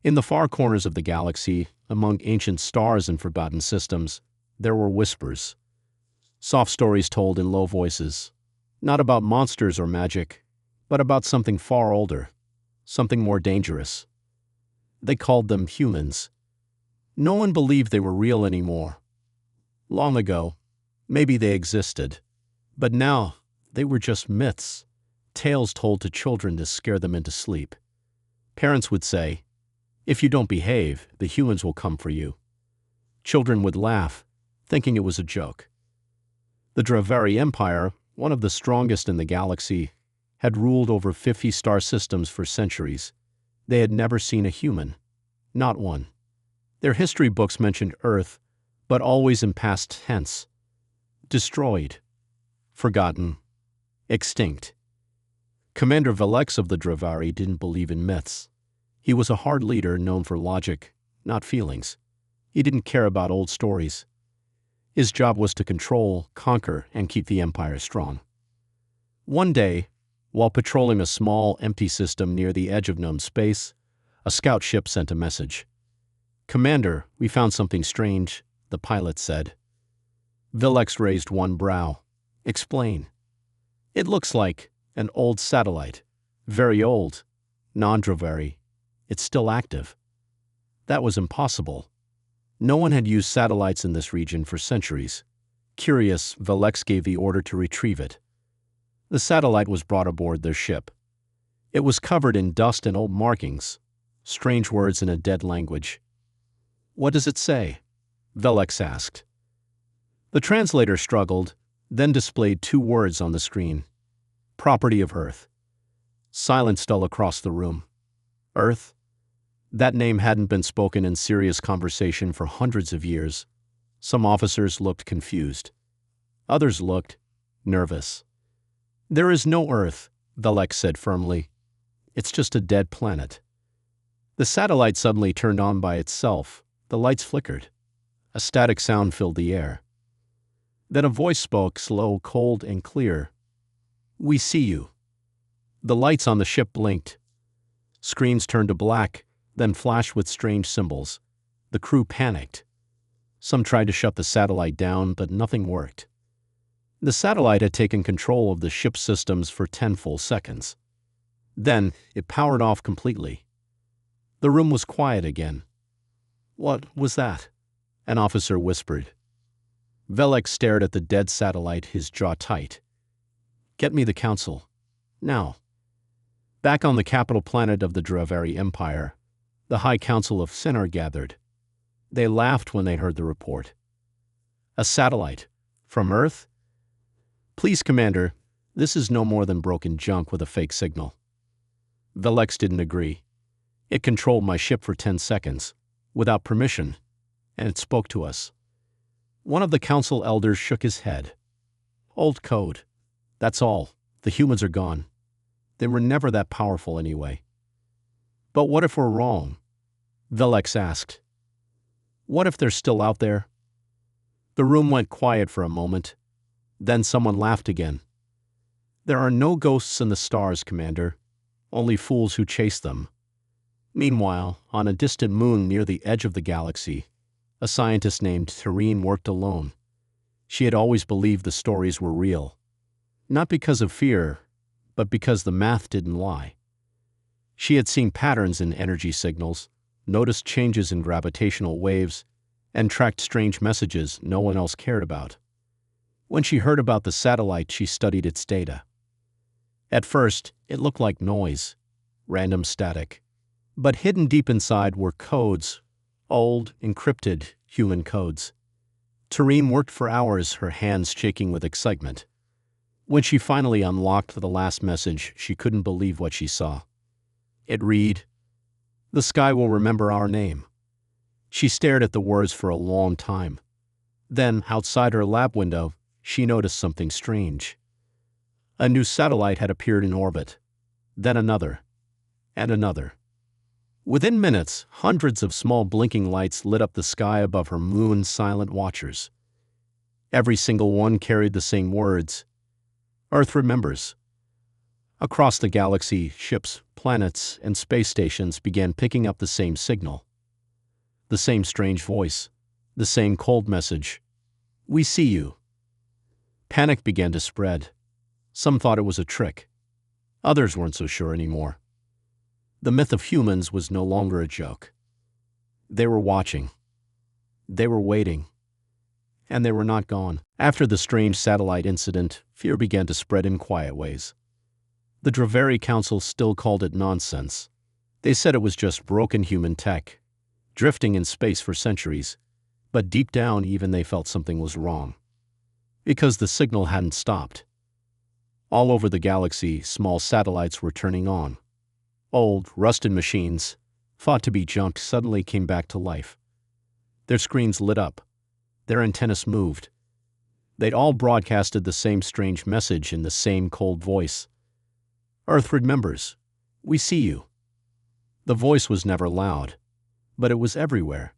In the far corners of the galaxy, among ancient stars and forgotten systems, there were whispers. Soft stories told in low voices. Not about monsters or magic, but about something far older, something more dangerous. They called them humans. No one believed they were real anymore. Long ago, maybe they existed. But now, they were just myths, tales told to children to scare them into sleep. Parents would say, "If you don't behave, the humans will come for you." Children would laugh, thinking it was a joke. The Dravari Empire, one of the strongest in the galaxy, had ruled over 50 star systems for centuries. They had never seen a human. Not one. Their history books mentioned Earth, but always in past tense. Destroyed. Forgotten. Extinct. Commander Velex of the Dravari didn't believe in myths. He was a hard leader known for logic, not feelings. He didn't care about old stories. His job was to control, conquer, and keep the empire strong. One day, while patrolling a small, empty system near the edge of known space, a scout ship sent a message. "Commander, we found something strange," the pilot said. Velex raised one brow. "Explain." "It looks like an old satellite. Very old. Non-Dravari. It's still active." That was impossible. No one had used satellites in this region for centuries. Curious, Velex gave the order to retrieve it. The satellite was brought aboard their ship. It was covered in dust and old markings, strange words in a dead language. "What does it say?" Velex asked. The translator struggled, then displayed two words on the screen. "Property of Earth." Silence fell across the room. Earth? That name hadn't been spoken in serious conversation for hundreds of years. Some officers looked confused. Others looked nervous. "There is no Earth," Velex said firmly. "It's just a dead planet." The satellite suddenly turned on by itself. The lights flickered. A static sound filled the air. Then a voice spoke, slow, cold, and clear. "We see you." The lights on the ship blinked. Screens turned to black, then flashed with strange symbols. The crew panicked. Some tried to shut the satellite down, but nothing worked. The satellite had taken control of the ship's systems for 10 full seconds. Then it powered off completely. The room was quiet again. "What was that?" an officer whispered. Velex stared at the dead satellite, his jaw tight. "Get me the council. Now." Back on the capital planet of the Dravari Empire, the High Council of Sinar gathered. They laughed when they heard the report. "A satellite? From Earth?" "Please, Commander, this is no more than broken junk with a fake signal." Velex didn't agree. "It controlled my ship for 10 seconds, without permission, and it spoke to us." One of the council elders shook his head. "Old code. That's all. The humans are gone. They were never that powerful anyway." "But what if we're wrong?" Velex asked. "What if they're still out there?" The room went quiet for a moment. Then someone laughed again. "There are no ghosts in the stars, Commander. Only fools who chase them." Meanwhile, on a distant moon near the edge of the galaxy, a scientist named Tareen worked alone. She had always believed the stories were real. Not because of fear, but because the math didn't lie. She had seen patterns in energy signals, noticed changes in gravitational waves, and tracked strange messages no one else cared about. When she heard about the satellite, she studied its data. At first, it looked like noise, random static. But hidden deep inside were codes, old, encrypted human codes. Tareen worked for hours, her hands shaking with excitement. When she finally unlocked the last message, she couldn't believe what she saw. It read, "The sky will remember our name." She stared at the words for a long time. Then, outside her lab window, she noticed something strange. A new satellite had appeared in orbit. Then another. And another. Within minutes, hundreds of small blinking lights lit up the sky above her moon, silent watchers. Every single one carried the same words. "Earth remembers." Across the galaxy, ships, planets, and space stations began picking up the same signal. The same strange voice. The same cold message. "We see you." Panic began to spread. Some thought it was a trick. Others weren't so sure anymore. The myth of humans was no longer a joke. They were watching. They were waiting. And they were not gone. After the strange satellite incident, fear began to spread in quiet ways. The Draveri Council still called it nonsense. They said it was just broken human tech, drifting in space for centuries, but deep down even they felt something was wrong. Because the signal hadn't stopped. All over the galaxy, small satellites were turning on. Old, rusted machines, thought to be junk, suddenly came back to life. Their screens lit up. Their antennas moved. They'd all broadcasted the same strange message in the same cold voice. "Earth remembers. We see you." The voice was never loud, but it was everywhere.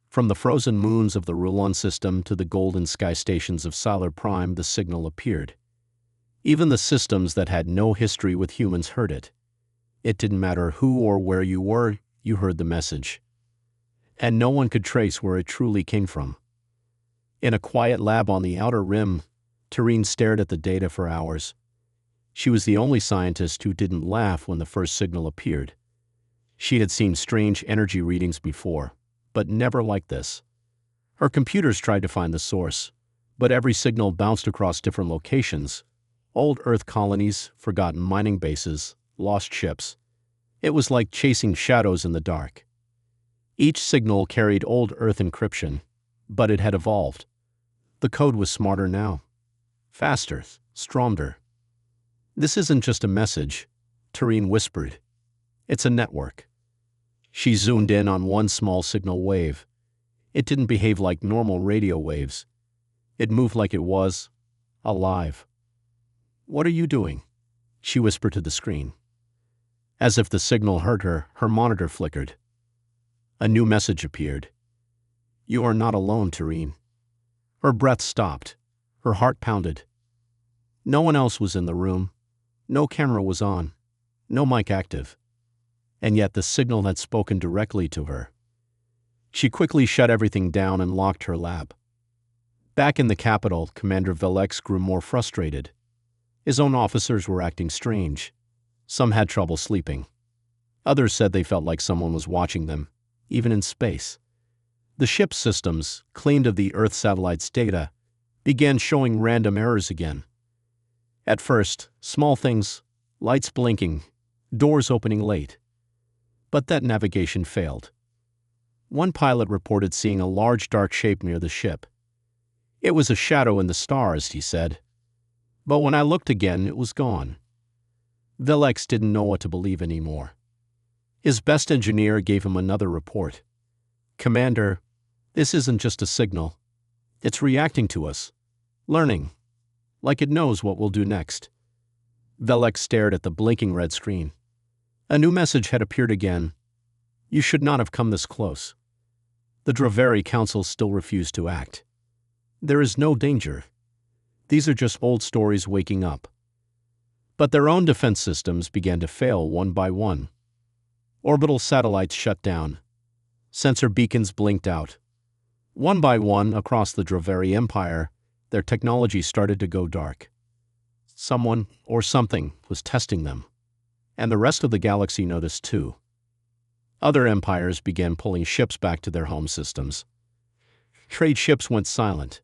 From the frozen moons of the Rulon system to the golden sky stations of Solar Prime, the signal appeared. Even the systems that had no history with humans heard it. It didn't matter who or where you were, you heard the message. And no one could trace where it truly came from. In a quiet lab on the outer rim, Tareen stared at the data for hours. She was the only scientist who didn't laugh when the first signal appeared. She had seen strange energy readings before, but never like this. Her computers tried to find the source, but every signal bounced across different locations. Old Earth colonies, forgotten mining bases, lost ships. It was like chasing shadows in the dark. Each signal carried old Earth encryption, but it had evolved. The code was smarter now. Faster, stronger. "This isn't just a message," Tareen whispered. "It's a network." She zoomed in on one small signal wave. It didn't behave like normal radio waves. It moved like it was alive. "What are you doing?" she whispered to the screen. As if the signal heard her, her monitor flickered. A new message appeared. "You are not alone, Tareen." Her breath stopped. Her heart pounded. No one else was in the room. No camera was on. No mic active. And yet the signal had spoken directly to her. She quickly shut everything down and locked her lab. Back in the capital, Commander Velex grew more frustrated. His own officers were acting strange. Some had trouble sleeping. Others said they felt like someone was watching them, even in space. The ship's systems, cleaned of the Earth satellite's data, began showing random errors again. At first, small things, lights blinking, doors opening late. But that navigation failed. One pilot reported seeing a large dark shape near the ship. "It was a shadow in the stars," he said. "But when I looked again, it was gone." Velex didn't know what to believe anymore. His best engineer gave him another report. "Commander, this isn't just a signal. It's reacting to us, learning, like it knows what we'll do next." Velex stared at the blinking red screen. A new message had appeared again. "You should not have come this close." The Draveri Council still refused to act. "There is no danger. These are just old stories waking up." But their own defense systems began to fail one by one. Orbital satellites shut down. Sensor beacons blinked out. One by one, across the Draveri Empire, their technology started to go dark. Someone, or something, was testing them. And the rest of the galaxy noticed too. Other empires began pulling ships back to their home systems. Trade ships went silent.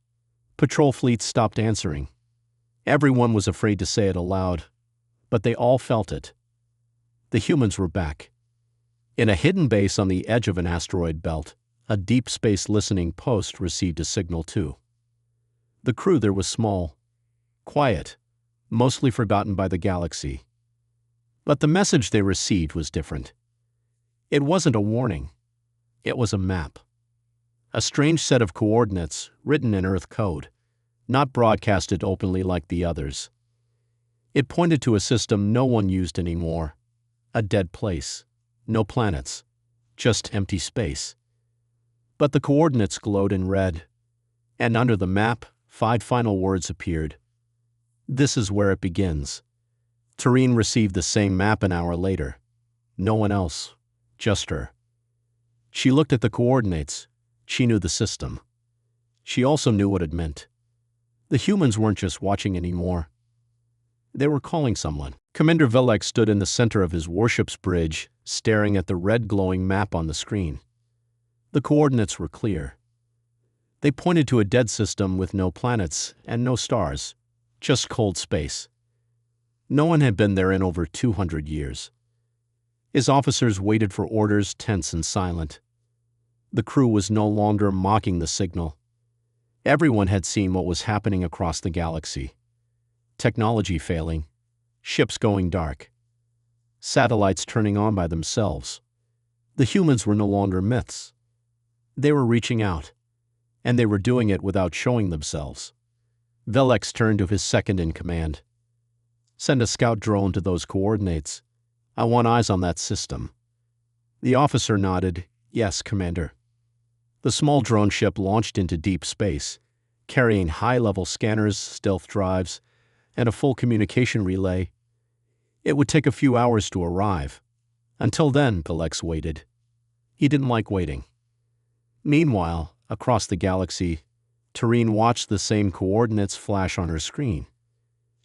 Patrol fleets stopped answering. Everyone was afraid to say it aloud, but they all felt it. The humans were back. In a hidden base on the edge of an asteroid belt, a deep space listening post received a signal too. The crew there was small, quiet, mostly forgotten by the galaxy. But the message they received was different. It wasn't a warning. It was a map. A strange set of coordinates written in Earth code, not broadcasted openly like the others. It pointed to a system no one used anymore. A dead place. No planets. Just empty space. But the coordinates glowed in red. And under the map, 5 final words appeared. "This is where it begins. Tareen received the same map an hour later. No one else. Just her. She looked at the coordinates. She knew the system. She also knew what it meant. The humans weren't just watching anymore. They were calling someone. Commander Velek stood in the center of his warship's bridge, staring at the red glowing map on the screen. The coordinates were clear. They pointed to a dead system with no planets and no stars, just cold space. No one had been there in over 200 years. His officers waited for orders, tense and silent. The crew was no longer mocking the signal. Everyone had seen what was happening across the galaxy. Technology failing, ships going dark, satellites turning on by themselves. The humans were no longer myths. They were reaching out, and they were doing it without showing themselves. Velek turned to his second-in-command. "Send a scout drone to those coordinates. I want eyes on that system." The officer nodded. "Yes, Commander." The small drone ship launched into deep space, carrying high-level scanners, stealth drives, and a full communication relay. It would take a few hours to arrive. Until then, Velek waited. He didn't like waiting. Meanwhile, across the galaxy, Tareen watched the same coordinates flash on her screen.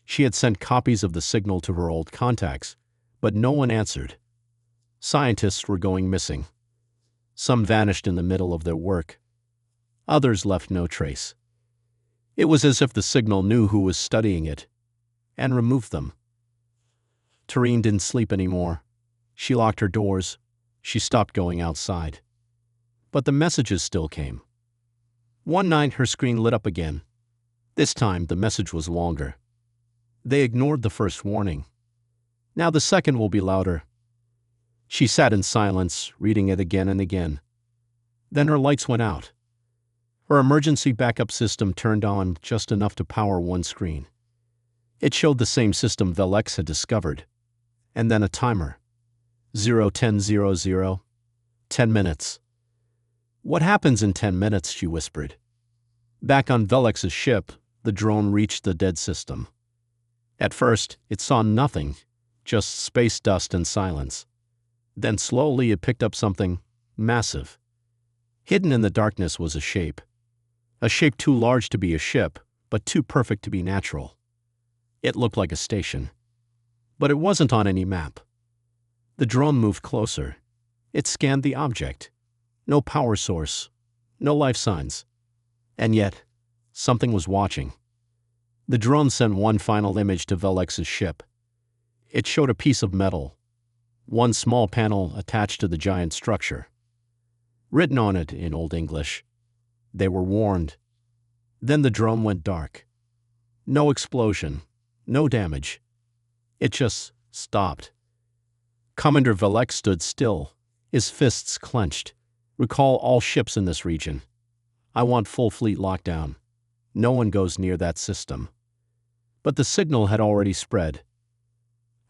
She had sent copies of the signal to her old contacts, but no one answered. Scientists were going missing. Some vanished in the middle of their work. Others left no trace. It was as if the signal knew who was studying it and removed them. Tareen didn't sleep anymore. She locked her doors. She stopped going outside. But the messages still came. One night her screen lit up again. This time the message was longer. They ignored the first warning. Now the second will be louder. She sat in silence, reading it again and again. Then her lights went out. Her emergency backup system turned on just enough to power one screen. It showed the same system Velek had discovered. And then a timer. 0:10:00. 10 minutes. "What happens in 10 minutes?" she whispered. Back on Velek's ship, the drone reached the dead system. At first, it saw nothing, just space dust and silence. Then slowly it picked up something massive. Hidden in the darkness was a shape too large to be a ship, but too perfect to be natural. It looked like a station. But it wasn't on any map. The drone moved closer. It scanned the object. No power source, no life signs. And yet, something was watching. The drone sent one final image to Velek's ship. It showed a piece of metal, one small panel attached to the giant structure. Written on it in Old English, "They were warned." Then the drone went dark. No explosion, no damage. It just stopped. Commander Velek stood still, his fists clenched. "Recall all ships in this region. I want full fleet lockdown. No one goes near that system." But the signal had already spread.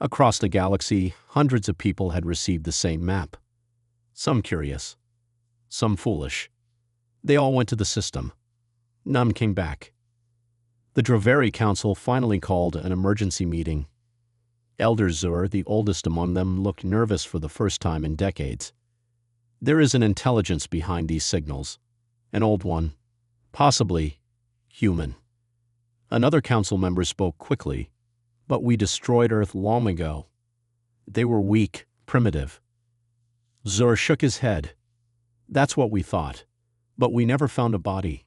Across the galaxy, hundreds of people had received the same map. Some curious, some foolish. They all went to the system. None came back. The Draveri Council finally called an emergency meeting. Elder Zur, the oldest among them, looked nervous for the first time in decades. There is an intelligence behind these signals. An old one. Possibly human. Another council member spoke quickly. "But we destroyed Earth long ago. They were weak, primitive." Zur shook his head. "That's what we thought. But we never found a body.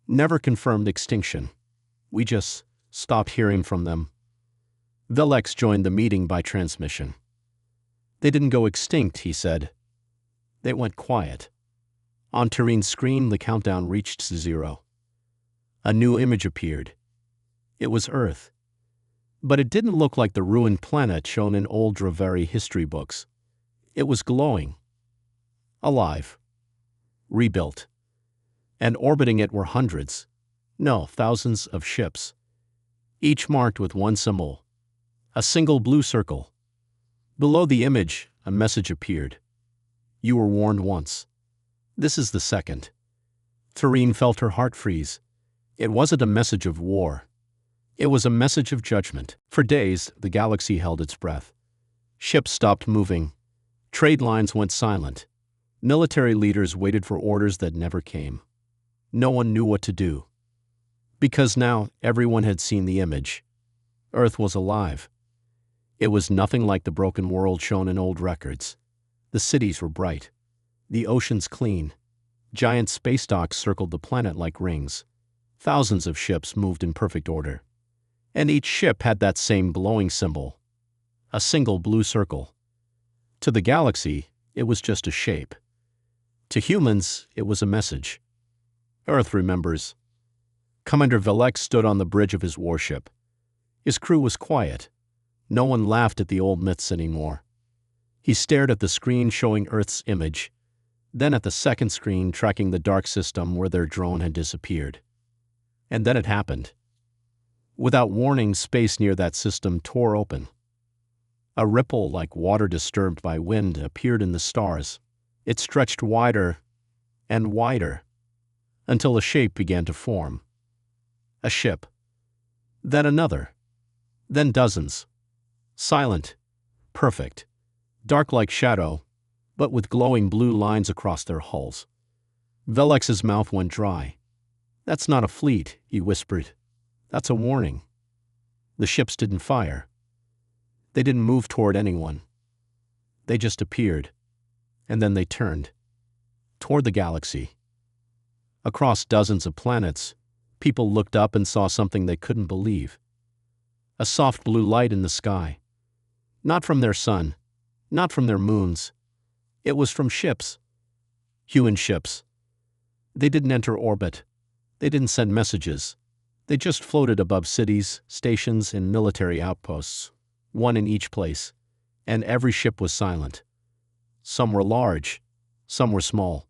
Never confirmed extinction. We just stopped hearing from them." Velek joined the meeting by transmission. "They didn't go extinct," he said. "They went quiet." On Tareen's screen, the countdown reached 0. A new image appeared. It was Earth. But it didn't look like the ruined planet shown in old Draveri history books. It was glowing. Alive. Rebuilt. And orbiting it were hundreds, no, thousands of ships, each marked with one symbol, a single blue circle. Below the image, a message appeared. "You were warned once. This is the second." Tareen felt her heart freeze. It wasn't a message of war. It was a message of judgment. For days, the galaxy held its breath. Ships stopped moving. Trade lines went silent. Military leaders waited for orders that never came. No one knew what to do. Because now everyone had seen the image. Earth was alive. It was nothing like the broken world shown in old records. The cities were bright. The oceans clean. Giant space docks circled the planet like rings. Thousands of ships moved in perfect order. And each ship had that same glowing symbol. A single blue circle. To the galaxy, it was just a shape. To humans, it was a message. Earth remembers. Commander Velek stood on the bridge of his warship. His crew was quiet. No one laughed at the old myths anymore. He stared at the screen showing Earth's image, then at the second screen tracking the dark system where their drone had disappeared. And then it happened. Without warning, space near that system tore open. A ripple like water disturbed by wind appeared in the stars. It stretched wider and wider until a shape began to form. A ship. Then another. Then dozens. Silent. Perfect. Dark like shadow, but with glowing blue lines across their hulls. Velex's mouth went dry. "That's not a fleet," he whispered. "That's a warning." The ships didn't fire. They didn't move toward anyone. They just appeared, and then they turned. Toward the galaxy. Across dozens of planets, people looked up and saw something they couldn't believe. A soft blue light in the sky. Not from their sun, not from their moons. It was from ships. Human ships. They didn't enter orbit. They didn't send messages. They just floated above cities, stations, and military outposts, one in each place, and every ship was silent. Some were large, some were small,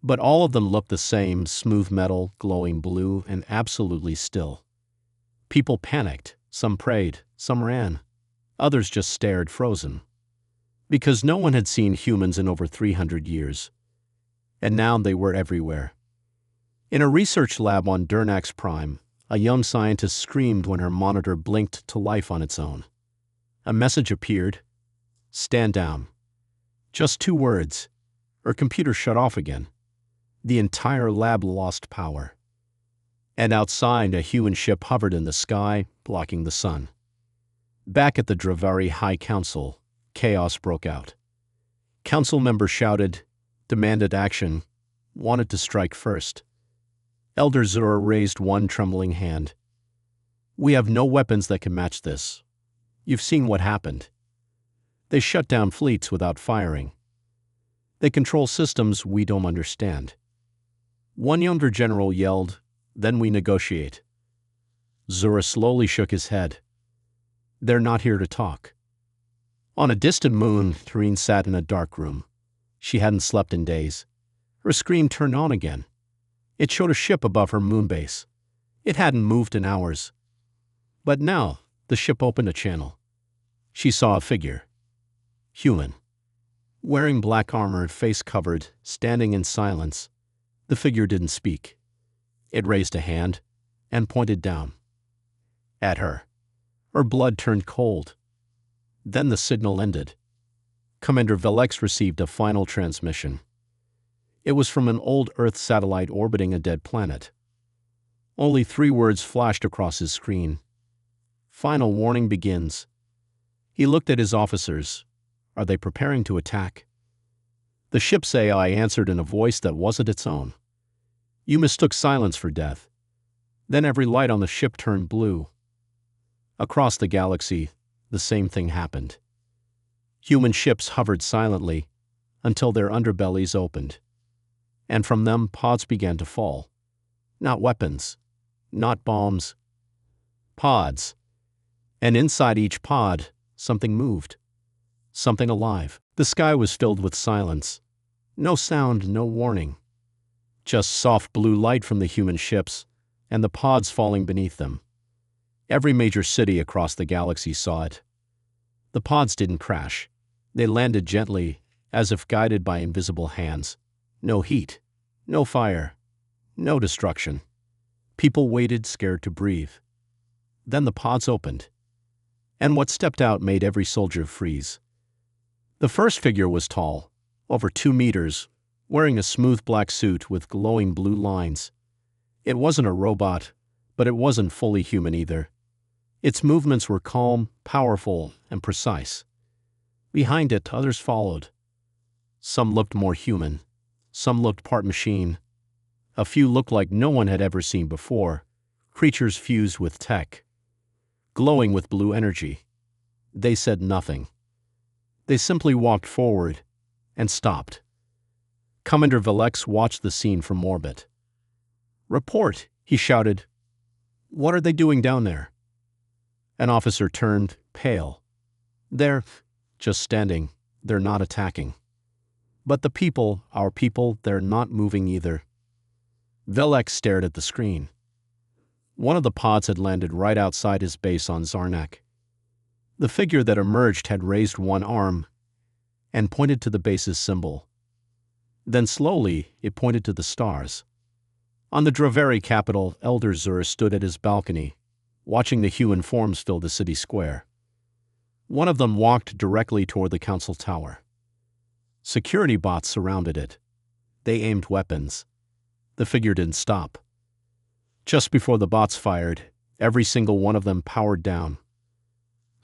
but all of them looked the same: smooth metal, glowing blue, and absolutely still. People panicked, some prayed, some ran, others just stared, frozen. Because no one had seen humans in over 300 years. And now they were everywhere. In a research lab on GalacticPrime, a young scientist screamed when her monitor blinked to life on its own. A message appeared: "Stand down." Just 2 words. Her computer shut off again. The entire lab lost power. And outside, a human ship hovered in the sky, blocking the sun. Back at the Dravari High Council, chaos broke out. Council members shouted, demanded action, wanted to strike first. Elder Zur raised one trembling hand. "We have no weapons that can match this. You've seen what happened. They shut down fleets without firing. They control systems we don't understand." One younger general yelled, "Then we negotiate." Zura slowly shook his head. "They're not here to talk." On a distant moon, Tareen sat in a dark room. She hadn't slept in days. Her screen turned on again. It showed a ship above her moon base. It hadn't moved in hours. But now, the ship opened a channel. She saw a figure. Human. Wearing black armor, face covered, standing in silence. The figure didn't speak. It raised a hand and pointed down. At her. Her blood turned cold. Then the signal ended. Commander Velex received a final transmission. It was from an old Earth satellite orbiting a dead planet. Only 3 words flashed across his screen. "Final warning begins." He looked at his officers. Are they preparing to attack? The ship's AI answered in a voice that wasn't its own. "You mistook silence for death." Then every light on the ship turned blue. Across the galaxy, the same thing happened. Human ships hovered silently until their underbellies opened. And from them, pods began to fall. Not weapons, not bombs. Pods. And inside each pod, something moved. Something alive. The sky was filled with silence. No sound, no warning. Just soft blue light from the human ships and the pods falling beneath them. Every major city across the galaxy saw it. The pods didn't crash. They landed gently, as if guided by invisible hands. No heat, no fire, no destruction. People waited, scared to breathe. Then the pods opened, and what stepped out made every soldier freeze. The first figure was tall, over 2 meters, wearing a smooth black suit with glowing blue lines. It wasn't a robot, but it wasn't fully human either. Its movements were calm, powerful, and precise. Behind it, others followed. Some looked more human. Some looked part machine. A few looked like no one had ever seen before, creatures fused with tech, glowing with blue energy. They said nothing. They simply walked forward and stopped. Commander Velex watched the scene from orbit. "Report," he shouted. "What are they doing down there?" An officer turned, pale. "They're just standing. They're not attacking." "But the people, our people, they're not moving either." Velex stared at the screen. One of the pods had landed right outside his base on Zarnak. The figure that emerged had raised one arm and pointed to the base's symbol. Then slowly, it pointed to the stars. On the Draveri capital, Elder Zur stood at his balcony, watching the human forms fill the city square. One of them walked directly toward the council tower. Security bots surrounded it. They aimed weapons. The figure didn't stop. Just before the bots fired, every single one of them powered down.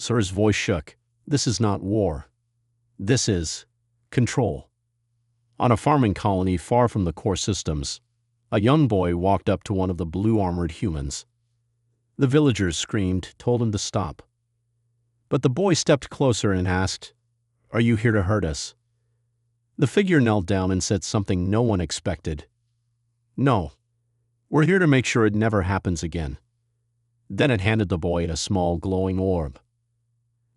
Zur's voice shook. "This is not war. This is control." On a farming colony far from the core systems, a young boy walked up to one of the blue-armored humans. The villagers screamed, told him to stop. But the boy stepped closer and asked, "Are you here to hurt us?" The figure knelt down and said something no one expected. "No. We're here to make sure it never happens again." Then it handed the boy a small glowing orb.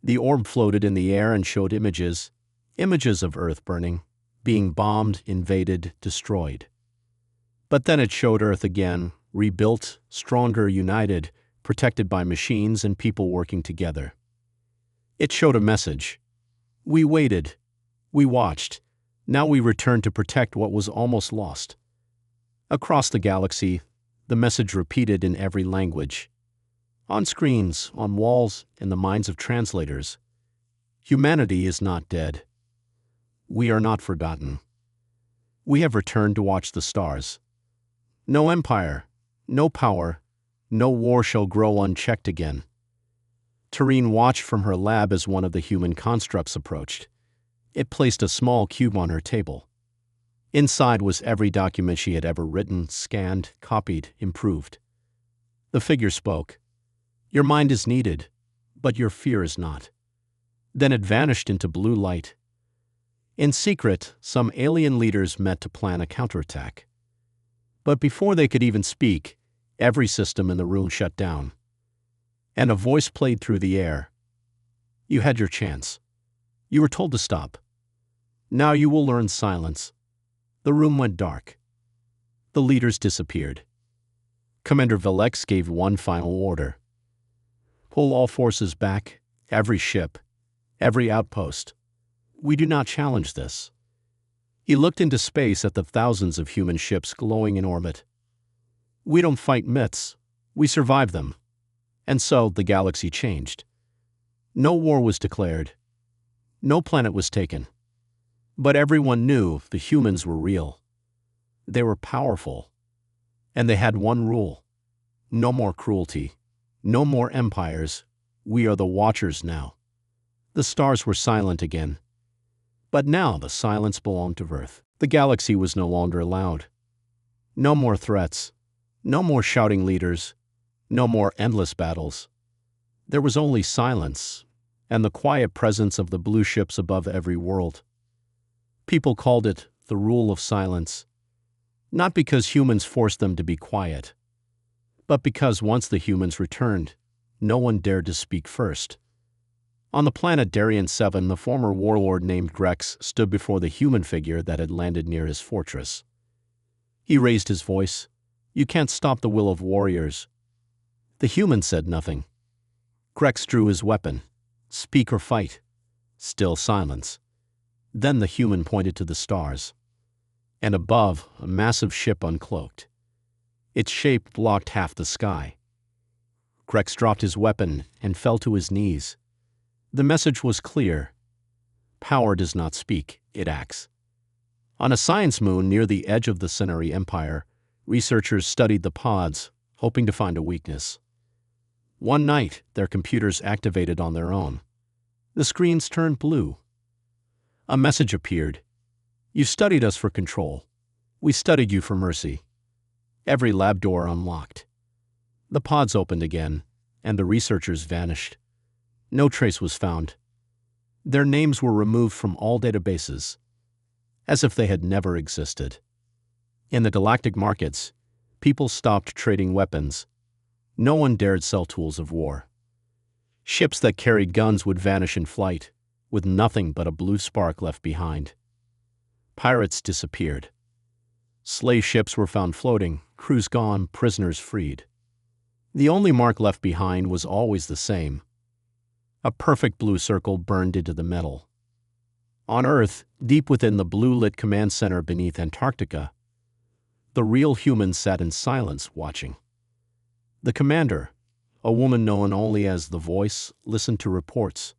The orb floated in the air and showed images of Earth burning, being bombed, invaded, destroyed. But then it showed Earth again, rebuilt, stronger, united, protected by machines and people working together. It showed a message. "We waited. We watched. Now we return to protect what was almost lost." Across the galaxy, the message repeated in every language. On screens, on walls, in the minds of translators. Humanity is not dead. We are not forgotten. We have returned to watch the stars. No empire, no power, no war shall grow unchecked again. Tareen watched from her lab as one of the human constructs approached. It placed a small cube on her table. Inside was every document she had ever written, scanned, copied, improved. The figure spoke. "Your mind is needed, but your fear is not." Then it vanished into blue light. In secret, some alien leaders met to plan a counterattack. But before they could even speak, every system in the room shut down. And a voice played through the air. "You had your chance. You were told to stop. Now you will learn silence." The room went dark. The leaders disappeared. Commander Velex gave one final order. "Pull all forces back, every ship, every outpost. We do not challenge this." He looked into space at the thousands of human ships glowing in orbit. "We don't fight myths. We survive them." And so the galaxy changed. No war was declared. No planet was taken. But everyone knew the humans were real. They were powerful. And they had one rule. No more cruelty. No more empires. We are the Watchers now. The stars were silent again. But now the silence belonged to Earth. The galaxy was no longer allowed. No more threats. No more shouting leaders. No more endless battles. There was only silence and the quiet presence of the blue ships above every world. People called it the rule of silence, not because humans forced them to be quiet, but because once the humans returned, no one dared to speak first. On the planet Darien 7, the former warlord named Grex stood before the human figure that had landed near his fortress. He raised his voice. "You can't stop the will of warriors." The human said nothing. Grex drew his weapon. "Speak or fight." Still silence. Then the human pointed to the stars. And above, a massive ship uncloaked. Its shape blocked half the sky. Grex dropped his weapon and fell to his knees. The message was clear. Power does not speak, it acts. On a science moon near the edge of the Cenary Empire, researchers studied the pods, hoping to find a weakness. One night, their computers activated on their own. The screens turned blue. A message appeared. You studied us for control. We studied you for mercy. Every lab door unlocked. The pods opened again, and the researchers vanished. No trace was found. Their names were removed from all databases, as if they had never existed. In the galactic markets, people stopped trading weapons. No one dared sell tools of war. Ships that carried guns would vanish in flight, with nothing but a blue spark left behind. Pirates disappeared. Slave ships were found floating, crews gone, prisoners freed. The only mark left behind was always the same. A perfect blue circle burned into the metal. On Earth, deep within the blue-lit command center beneath Antarctica, the real humans sat in silence, watching. The commander, a woman known only as the Voice, listened to reports.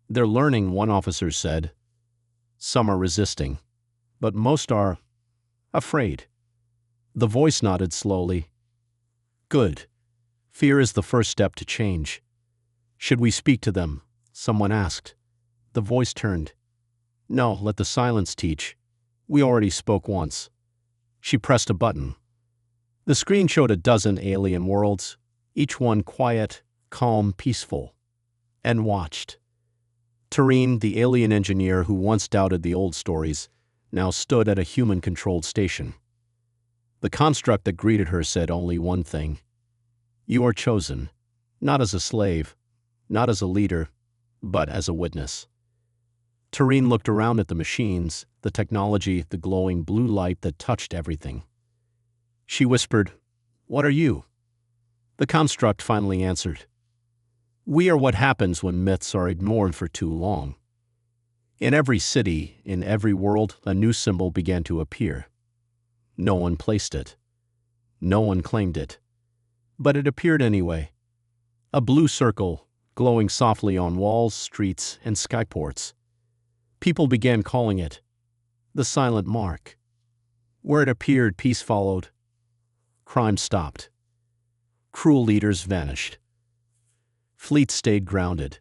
They're learning, one officer said. Some are resisting, but most are afraid. The Voice nodded slowly. Good. Fear is the first step to change. Should we speak to them? Someone asked. The Voice turned. No, let the silence teach. We already spoke once. She pressed a button. The screen showed a dozen alien worlds, each one quiet, calm, peaceful, and watched. Tareen, the alien engineer who once doubted the old stories, now stood at a human-controlled station. The construct that greeted her said only one thing. You are chosen, not as a slave, not as a leader, but as a witness. Tareen looked around at the machines, the technology, the glowing blue light that touched everything. She whispered, What are you? The construct finally answered. We are what happens when myths are ignored for too long. In every city, in every world, a new symbol began to appear. No one placed it. No one claimed it. But it appeared anyway. A blue circle, glowing softly on walls, streets, and skyports. People began calling it the silent mark. Where it appeared, peace followed. Crime stopped. Cruel leaders vanished. Fleets stayed grounded.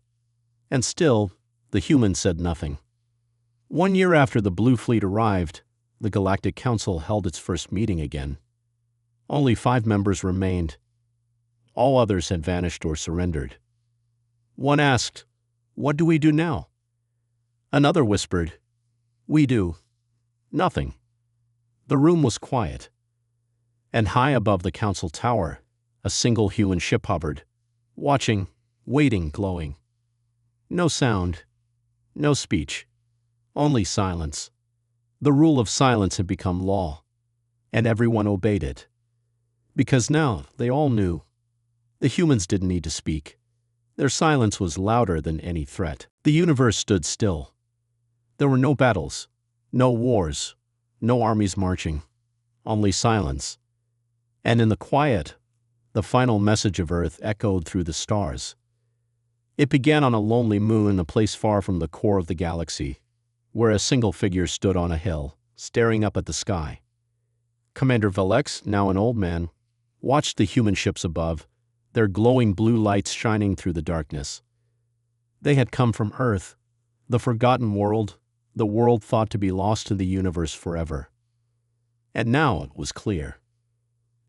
And still, the humans said nothing. 1 year after the Blue Fleet arrived, the Galactic Council held its first meeting again. Only 5 members remained. All others had vanished or surrendered. One asked, What do we do now? Another whispered, We do nothing. The room was quiet. And high above the council tower, a single human ship hovered, watching, waiting, glowing. No sound, no speech, only silence. The rule of silence had become law, and everyone obeyed it. Because now they all knew. The humans didn't need to speak. Their silence was louder than any threat. The universe stood still. There were no battles, no wars, no armies marching, only silence. And in the quiet, the final message of Earth echoed through the stars. It began on a lonely moon, a place far from the core of the galaxy, where a single figure stood on a hill, staring up at the sky. Commander Velex, now an old man, watched the human ships above, their glowing blue lights shining through the darkness. They had come from Earth, the forgotten world, the world thought to be lost to the universe forever. And now it was clear.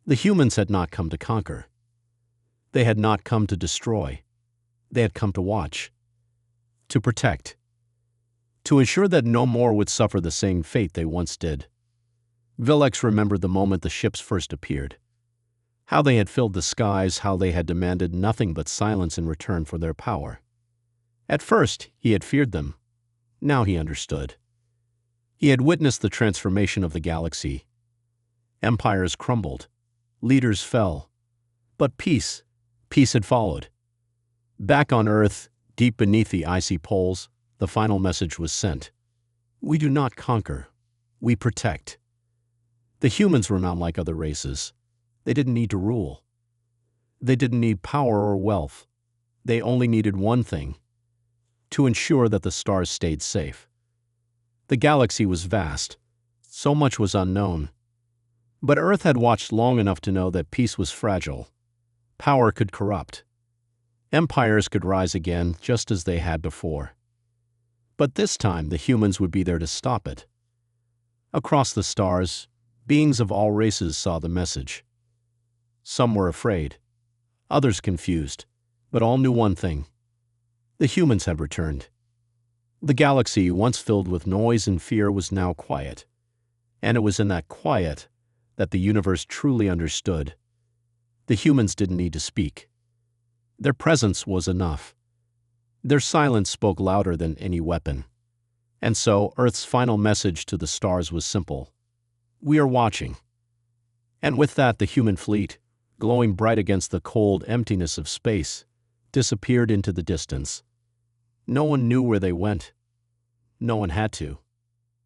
The humans had not come to conquer. They had not come to destroy. They had come to watch, to protect, to ensure that no more would suffer the same fate they once did. Velex remembered the moment the ships first appeared. How they had filled the skies, how they had demanded nothing but silence in return for their power. At first, he had feared them. Now he understood. He had witnessed the transformation of the galaxy. Empires crumbled. Leaders fell. But peace had followed. Back on Earth, deep beneath the icy poles, the final message was sent. We do not conquer. We protect. The humans were not like other races. They didn't need to rule. They didn't need power or wealth. They only needed one thing: to ensure that the stars stayed safe. The galaxy was vast. So much was unknown. But Earth had watched long enough to know that peace was fragile. Power could corrupt. Empires could rise again just as they had before. But this time the humans would be there to stop it. Across the stars, beings of all races saw the message. Some were afraid, others confused, but all knew one thing: the humans had returned. The galaxy, once filled with noise and fear, was now quiet. And it was in that quiet that the universe truly understood. The humans didn't need to speak. Their presence was enough. Their silence spoke louder than any weapon. And so Earth's final message to the stars was simple: we are watching. And with that, the human fleet, glowing bright against the cold emptiness of space, disappeared into the distance. No one knew where they went. No one had to.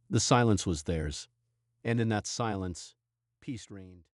The silence was theirs, and in that silence, peace reigned.